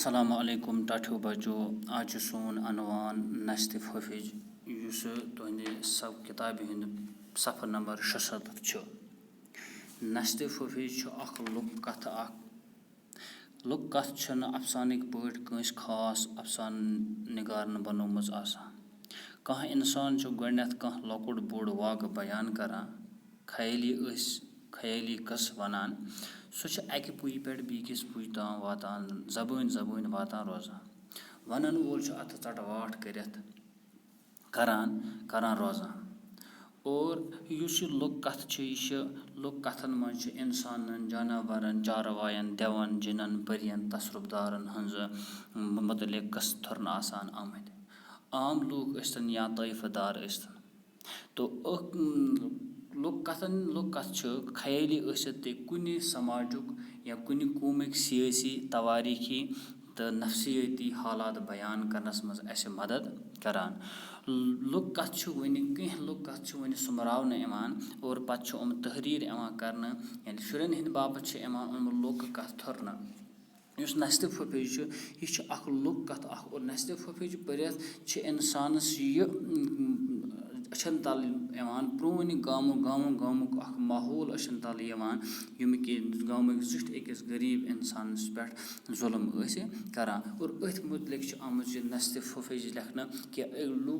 السلام علیکم ٹاٹھیو بچو آج سون عنوان نشتِ حفظ یُس تُہنٛدِ سب کِتابہِ ہُنٛد صفحہ نمبر 76 چھُ. نشتِ حفظ چھُ اکھ لُکھ کتھ چھنہٕ افسانٕکۍ پٲٹھۍ کٲنٛسہِ خاص افسانہٕ نِگارن بنٲومٕژ آسان. کانٛہہ اِنسان چھُ گۄڈنٮ۪تھ کانٛہہ لۄکُٹ بوٚڑ واقعہٕ بیان کران، خیٲلی قٕصہٕ ونان. سُہ چھُ اکہِ پُیہِ پٮ۪ٹھ بیٚکِس پُیہِ تام واتان، زبٲنۍ واتان روزان. ونن وول چھُ اتھٕ ژٹہٕ واٹھ کٔرِتھ کران روزان. اور یُس یہِ لُکھ کتھ چھِ، یہِ چھِ لُکھ کتھن منٛز چھِ انسانن، جاناوارن، چاروایَن، دیون، جِنن، پٔرین، تصرُف دارن ہٕنٛزٕ متعلق قٕصہٕ تھرنہٕ آسان آمٕتۍ. عام لوٗکھ ٲسۍتن یا طٲیفہٕ دار ٲسۍتن. تہٕ لُکھ کتھ چھِ خیٲلی ٲسِتھ تہِ کُنہِ سماجُک یا کُنہِ قومٕکۍ سیٲسی، تواریٖخی تہٕ نفسِیٲتی حالات بیان کرنس منٛز اَسہِ مدد کران. کینٛہہ لُکھ کتھ چھِ وُنہِ سوٚمبراونہٕ یِوان اور پتہٕ چھُ یِم تحریٖر یِوان کرنہٕ، یعنی شُرٮ۪ن ہٕنٛدِ باپتھ چھِ یِوان یِم لُکہٕ کتھ تھرنہٕ. یُس نشتِ حفظ چھُ یہِ چھُ اکھ لُکھ کتھ اور نشتِ حفظ پٔرِتھ چھِ انسانس یہِ أچھن تل یِوان پرٛون گامُک اکھ ماحول أچھن تل یِوان یِم کہِ گامٕکۍ زِٹھۍ أکِس غریٖب انسانس پٮ۪ٹھ ظُلم ٲسۍ کران. اور أتھۍ مُتعلق چھِ آمٕژ یہِ نشتِ حفظ لیکھنہٕ کہِ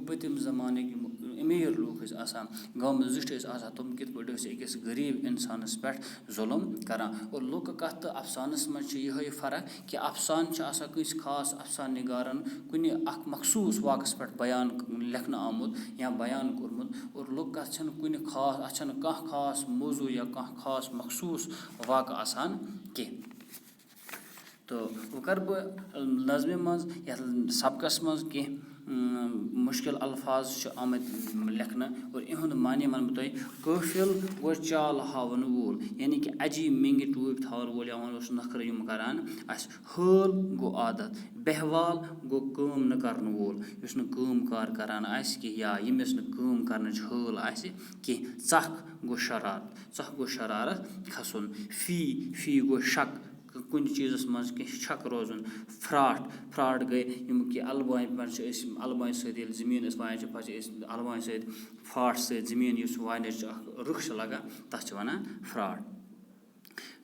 پٔتِم زمانٕکۍ یِم امیٖر لوٗکھ ٲسۍ آسان، گامہٕ زِٹھۍ ٲسۍ آسان، تِم کِتھ پٲٹھۍ ٲسۍ أکِس غریٖب انسانس پٮ۪ٹھ ظُلم کران. اور لُکہٕ کتھ تہٕ افسانس منٛز چھِ یِہے فرق کہِ افسانہٕ چھِ آسان کٲنٛسہِ خاص افسانہٕ نِگارن کُنہِ اکھ مخصوٗص واقعس پٮ۪ٹھ لیکھنہٕ آمُت یا بیان کوٚرمُت. اور لُکھ کتھ چھنہٕ کُنہِ خاص، اتھ چھنہٕ کانٛہہ خاص موضوٗع یا کانٛہہ خاص مخصوٗص واقعہٕ آسان کینٛہہ. تہٕ وۄنۍ کرٕ بہٕ نظمہِ منٛز یتھ سبقس منٛز کینٛہہ مُشکِل الفاظ چھِ آمٕتۍ لیکھنہٕ اور یِہُنٛد معنے ونہٕ بہٕ تۄہہِ. قٲفِل گوٚو چال ہاوَن وول، یعنی کہِ اجی منٛگہِ ٹوٗپۍ تھاوَن وول یا وَنو أسۍ نخرٕ یِم کران آسہِ. حٲل گوٚو عادت، بیہوال گوٚو کٲم نہٕ کرن وول، یُس نہٕ کٲم کار کران آسہِ کینٛہہ یا ییٚمِس نہٕ کٲم کرنٕچ حٲل آسہِ کینٛہہ. ژکھ گوٚو شرارت کھسُن. فی گوٚو شک، کُنہِ چیٖزس منٛز کینٛہہ شک روزُن. فراٹ گٔے یِم کہِ البانہِ پٮ۪ٹھ چھِ أسۍ البانہِ سۭتۍ ییٚلہِ زٔمیٖن أسۍ وایان چھِ پتہٕ چھِ أسۍ البانہِ سۭتۍ فاٹ سۭتۍ زٔمیٖن یُس واینٕچ اکھ رٕکھ چھِ لگان تتھ چھِ ونان فراٹ.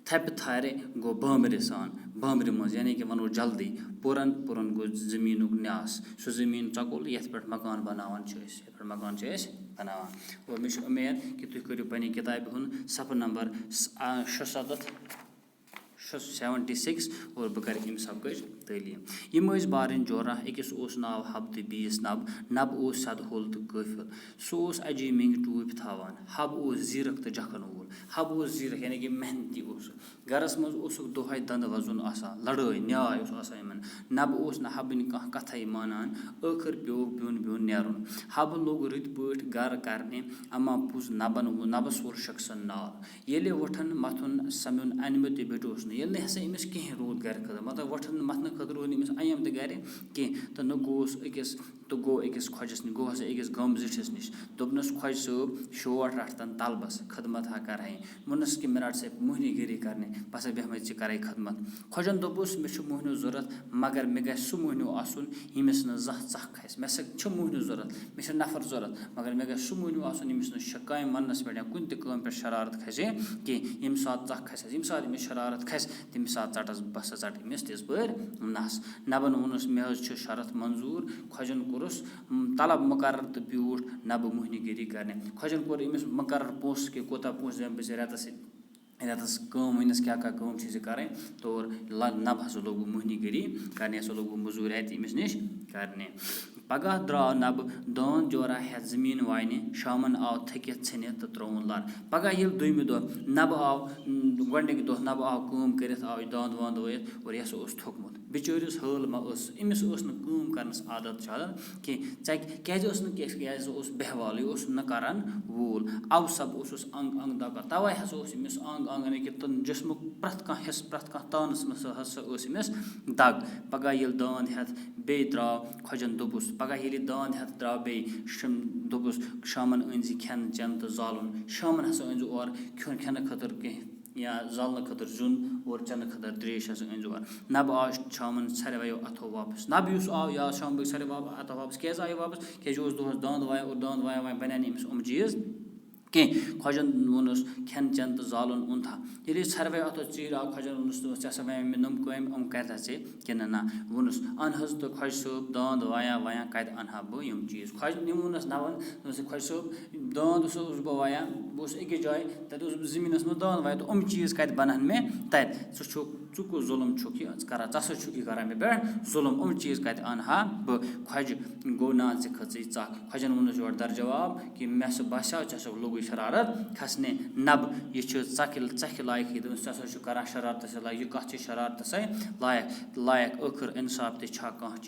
تھپہِ تھارِ گوٚو بامبرِ منٛز، یعنی کہِ ونو جلدی. پُرن گوٚو زٔمیٖنُک نیاس، سُہ زٔمیٖن ژۄکُل یتھ پٮ۪ٹھ مکان بناوان چھِ أسۍ. اور مےٚ چھُ اُمید کہِ تُہۍ کٔرِو پننہِ کِتابہِ ہُنٛد صفحہ نمبر 76 اور بہٕ کرٕ اَمہِ سبقٕچ تعلیٖم. یِم ٲسۍ بارٕنۍ جورا، أکِس اوس ناو حب تہٕ بیٚیِس نب اوس سیٚدٕ ہول تہٕ قٲفِل. سُہ اوس اجی منٛگہِ ٹوٗپۍ تھاوان. حب اوس زیٖرخ تہٕ جکھن وول. حب اوس زیٖرخ یعنی کہِ محنتی اوس. گرس منٛز اوسُکھ دۄہے دنٛدٕ وزُن آسان، لڑٲے نیاے اوس آسان یِمن. نب اوس نہٕ حبٕنۍ کانٛہہ کتھے مانان. ٲخٕر پیوٚوُکھ بیوٚن نیرُن. حب لوٚگ رٕتۍ پٲٹھۍ گرٕ کرنہِ، اما پوٚز نبس وول شخصن نال. ییٚلہِ وُٹھن متھُن سمیُن اَنمہٕ تہِ بِٹوس نہٕ. ییٚلہِ نہٕ ہسا أمِس کِہینۍ روٗد گرِ خٲطرٕ، مطلب وُٹھن متھنہٕ خٲطرٕ روٗد نہٕ أمِس اَیم تہِ گرِ کینٛہہ. تہٕ نہ گوٚو أکِس خۄجس نِش، گوٚو ہسا أکِس گامہٕ زِٹھِس نِش. دوٚپنس خۄجہِ صٲب شوٹھ رٹتن تلبس، خدمت ہا کرہے. ووٚننس کہِ مےٚ رٹ سا موہنی گِری کرنہِ، بہٕ ہسا بیٚہمے ژےٚ کرے خدمت. خۄجن دوٚپُس مےٚ چھُ موہنیوٗ ضوٚرتھ مگر مےٚ گژھِ سُہ موہنیوٗ آسُن ییٚمِس نہٕ زانٛہہ ژکھ کھسہِ. مےٚ ہسا چھُ موہنیوٗ ضوٚرتھ، مےٚ چھِ نفر ضوٚرتھ مگر مےٚ گژھِ سُہ موہنیوٗ آسُن ییٚمِس نہٕ کامہِ وننس پٮ۪ٹھ یا کُنہِ تہِ کٲمہِ پٮ۪ٹھ شرارت کھسہِ کینٛہہ. ییٚمہِ ساتہٕ ژکھ کھسٮ۪س، ییٚمہِ ساتہٕ أمِس شرارت کھسہِ تَمہِ ساتہٕ بہٕ ہسا ژٹہٕ أمِس تِژھ پٲرۍ نس. نبن ووٚنُس مےٚ حظ چھُ شرط منظوٗر. خۄجن کوٚرُس طلب مُقرر تہٕ بیوٗٹھ نبہٕ موہنی گِری کرنہِ. خۄجن کوٚر أمِس مُقرر پونٛسہٕ کہِ کوٗتاہ پونٛسہٕ دِمہٕ بہٕ ژےٚ رٮ۪تس کٲم ؤنِس کیٛاہ کٲم چھِ ژےٚ کَرٕنۍ. تور نبہٕ ہسا لوٚگ موہنی گِری کرنہِ، ہسا لوٚگ موٚزوٗرۍ اَتہِ أمِس نِش کرنہِ. پگاہ درٛاو نبہٕ داند جورا ہٮ۪تھ زٔمیٖن واینہِ. شامن آو تھٔکِتھ ژھٕنِتھ تہٕ ترٛووُن لر. پگاہ ییٚلہِ دوٚیمہِ دۄہ نبہٕ آو، گۄڈنِکہِ دۄہ نبہٕ آو کٲم کٔرِتھ، آو یہِ داند واند وٲیِتھ اور یہِ ہسا اوس تھوٚکمُت. بِچٲرِس حٲل ما ٲس، أمِس ٲس نہٕ کٲم کرنس عادت کینٛہہ. کیازِ ٲس نہٕ کینٛہہ، یہِ اوس بیہوال، یہِ اوس نہٕ کران وول. اَوسب اوسُس انگ دَپان، تَوے ہسا اوس أمِس انگ یعنی کہِ جسمُک پرٛٮ۪تھ کانٛہہ حِصہٕ، پرٛٮ۪تھ کانٛہہ تانس منٛز ہسا ٲس أمِس دگ. پگاہ ییٚلہِ داند ہٮ۪تھ بیٚیہِ درٛاو، خۄجن دوٚپُس پگاہ ییٚلہِ یہِ داند ہٮ۪تھ درٛاو بیٚیہِ، دوٚپُس شامن أنۍ زِ کھٮ۪ن چٮ۪ن تہٕ زالُن. شامن ہسا أنۍ زِ اورٕ کھٮ۪نہٕ خٲطرٕ کینٛہہ या زالنہٕ خٲطرٕ زیُن اور چٮ۪نہٕ خٲطرٕ ترٛیش ہَسا أنۍزیو اورٕ. نَبہٕ آو شامَن سارویو اَتھو واپَس. نَبہٕ یُس آو یہِ آو شامبٲگۍ ساروی اَتھو واپَس. کیٛازِ آو یہِ واپَس؟ کیٛازِ یہِ اوس دۄہَس دانٛد وایان اور دانٛد وایان بَنیٛا نہٕ أمِس یِم چیٖز کینٛہہ. خۄجَن ووٚنُس کھٮ۪ن چٮ۪ن تہٕ زالُن اوٚنتھا. ییٚلہِ أسۍ ساروے اَتھو ژیٖرۍ آو خۄجَن ووٚنُس دوٚپُس ژےٚ ہسا وَنے مےٚ نۄم کامہِ یِم کَرِتھا ژےٚ کِنہٕ نہ. ووٚنُس اَن حظ تہٕ خۄجہِ صٲب دانٛد وایان وایان کَتہِ اَنہٕ ہا بہٕ یِم چیٖز. یِم ووٚنُس نَوَن دوٚپُس خۄجہِ صٲب دانٛد اوسُس بہٕ وایان بہٕ اوسُس أکِس جایہِ تَتہِ اوسُس بہٕ زٔمیٖنَس منٛز دانٛد وایان تہٕ یِم چیٖز کَتہِ بَنہٕ ہَن مےٚ تَتہِ. ژٕ کُس ظُلُم چھُکھ یہِ ژٕ کَران ژٕ ہسا چھُکھ یہِ کَران مےٚ پٮ۪ٹھ ظُلُم. یِم چیٖز کَتہِ اَنہٕ ہا بہٕ. خۄجہِ گوٚو نا ژٕ کھٔژٕے ژَکھ. خۄجَن ووٚنُس یورٕ درجواب کہِ مےٚ سُہ باسیٛو ژےٚ ہسا لوٚگُے شرارت کھَسنہِ. نَبہٕ یہِ چھِ ژَکھِ لایقٕے. دوٚپُس ژٕ ہسا چھُکھ کَران شرارتَسٕے لایق. یہِ کَتھ چھِ شرارتَسٕے لایق ٲخٕر اِنصاف تہِ چھا کانٛہہ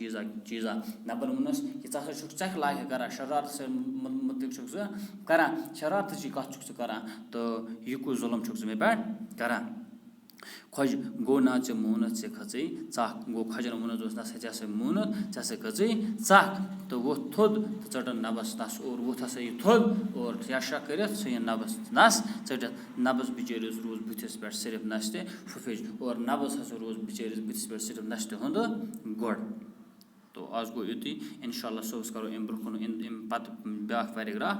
چیٖزا. نَبَن ووٚنُس کہِ ژٕ ہسا چھُکھ ژَکھِ لایق کَران شرارتَسٕے مُتعلِق چھُکھ ژٕ کَران شرارتٕچی کَتھ چھُکھ ژٕ کَران تہٕ یہِ کُس ظُلُم چھُکھ ژٕ مےٚ پٮ۪ٹھ کَران. خۄجہِ گوٚو نا ژےٚ مونُتھ ژٕ کھٔژٕے ژَکھ. گوٚو خۄجَن ووٚنُس دوٚپُس نَسا ژےٚ ہسا مونُتھ ژےٚ ہسا کھٔژٕے ژَکھ تہٕ ووٚتھ تھوٚد تہٕ ژٔٹٕن نَبَس نَس اور ووٚتھ ہسا یہِ تھوٚد اور شا کٔرِتھ ژھٕنِن نَبَس نَس ژٔٹِتھ. نَبَس بِچٲرِس روٗز بٕتھِس پٮ۪ٹھ صرف نَستہِ پھُپھِج اور نَبَس ہسا روٗز بِچٲرِس بٕتھِس پٮ۪ٹھ صرف نَستہِ ہُنٛد گۄڈ. تو آز گوٚو یُتُے اِنشاء اللہ صُبحس کَرو اَمہِ برونٛہہ کُن اَمہِ پَتہٕ بیٛاکھ پیراگراف.